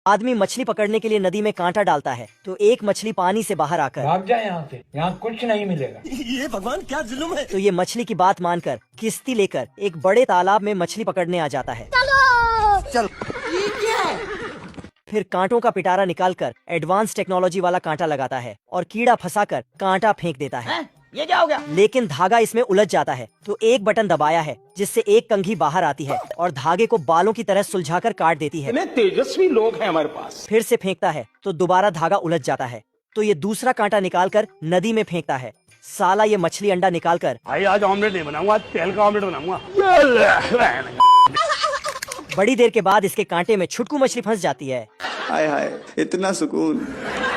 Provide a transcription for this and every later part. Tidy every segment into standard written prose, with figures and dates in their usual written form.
आदमी मछली पकड़ने के लिए नदी में कांटा डालता है तो एक मछली पानी से बाहर आकर भाग जाए यहाँ से, यहाँ कुछ नहीं मिलेगा। ये भगवान क्या जुल्म है। तो ये मछली की बात मानकर किश्ती लेकर एक बड़े तालाब में मछली पकड़ने आ जाता है। चल फिर कांटों का पिटारा निकालकर एडवांस टेक्नोलॉजी वाला कांटा लगाता है और कीड़ा फंसाकर कांटा फेंक देता है। ये क्या हो गया। लेकिन धागा इसमें उलझ जाता है तो एक बटन दबाया है जिससे एक कंघी बाहर आती है और धागे को बालों की तरह सुलझाकर काट देती है। इतने तेजस्वी लोग हैं हमारे पास। फिर से फेंकता है तो दोबारा धागा उलझ जाता है तो ये दूसरा कांटा निकालकर नदी में फेंकता है। साला ये मछली अंडा निकालकर भाई आज ऑमलेट नहीं बनाऊंगा, आज तेल का ऑमलेट बनाऊंगा। बड़ी देर के बाद इसके कांटे में छुटकू मछली फंस जाती है। हाय हाय इतना सुकून।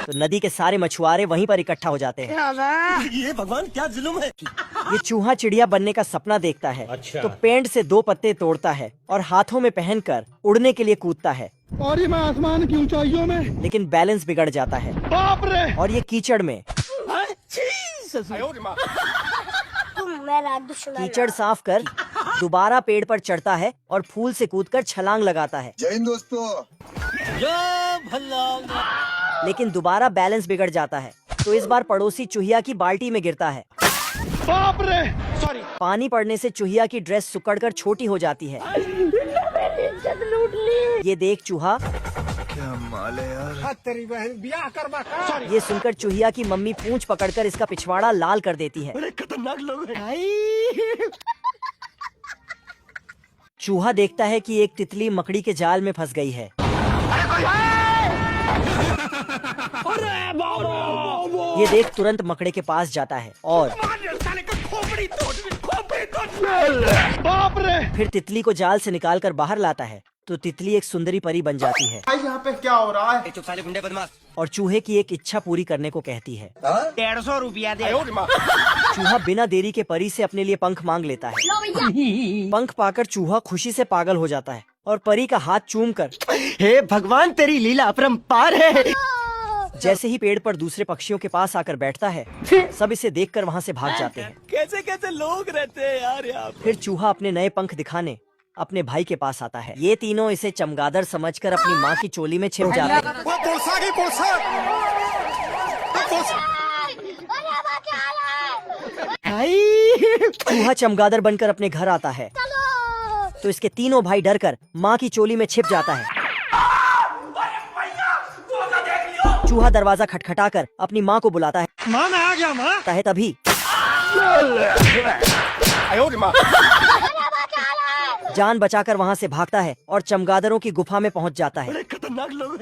तो नदी के सारे मछुआरे वहीं पर इकट्ठा हो जाते हैं। ये भगवान क्या जुल्म है। ये चूहा चिड़िया बनने का सपना देखता है तो पेड़ से 2 पत्ते तोड़ता है और हाथों में पहनकर उड़ने के लिए कूदता है। और ये मैं आसमान की ऊंचाइयों में। लेकिन बैलेंस बिगड़ जाता है बाप रे। और ये कीचड़ में कीचड़ साफ कर दोबारा पेड़ पर चढ़ता है और फूल से कूदकर छलांग लगाता है। जय हिंद दोस्तों। लेकिन दोबारा बैलेंस बिगड़ जाता है तो इस बार पड़ोसी चूहिया की बाल्टी में गिरता है। बाप रे। सॉरी। पानी पड़ने से चूहिया की ड्रेस सुकड़कर छोटी हो जाती है। ये देख चूहा क्या माल है यार। तेरी बहन ब्याह करवा। सॉरी। ये सुनकर चूहिया की मम्मी पूंछ पकड़कर इसका पिछवाड़ा लाल कर देती है। बड़े खतरनाक लोग हैं। चूहा देखता है कि एक तितली मकड़ी के जाल में फंस गई है। ये देख तुरंत मकड़े के पास जाता है और बाप रे। फिर तितली को जाल से निकालकर बाहर लाता है तो तितली एक सुंदरी परी बन जाती है यहाँ पे क्या हो रहा है। चुप साले गुंडे बदमाश। और चूहे की एक इच्छा पूरी करने को कहती है। 150 रुपया दे। चूहा बिना देरी के परी से अपने लिए पंख मांग लेता है। पंख पाकर चूहा खुशी से पागल हो जाता है और परी का हाथ चूमकर हे भगवान तेरी लीला अपरंपार है। जैसे ही पेड़ पर दूसरे पक्षियों के पास आकर बैठता है सब इसे देखकर वहाँ से भाग जाते हैं। कैसे कैसे लोग रहते हैं यार यहाँ। फिर चूहा अपने नए पंख दिखाने अपने भाई के पास आता है। ये तीनों इसे चमगादड़ समझकर अपनी माँ की चोली में छिप जाते हैं। चूहा चमगादड़ बनकर अपने घर आता है तो इसके तीनों भाई डरकर माँ की चोली में छिप जाता है। चूहा दरवाजा खटखटाकर अपनी माँ को बुलाता है। माँ मैं आ गया माँ। है तभी जान बचाकर वहाँ से भागता है और चमगादड़ों की गुफा में पहुँच जाता है। बड़े खतरनाक लोग हैं।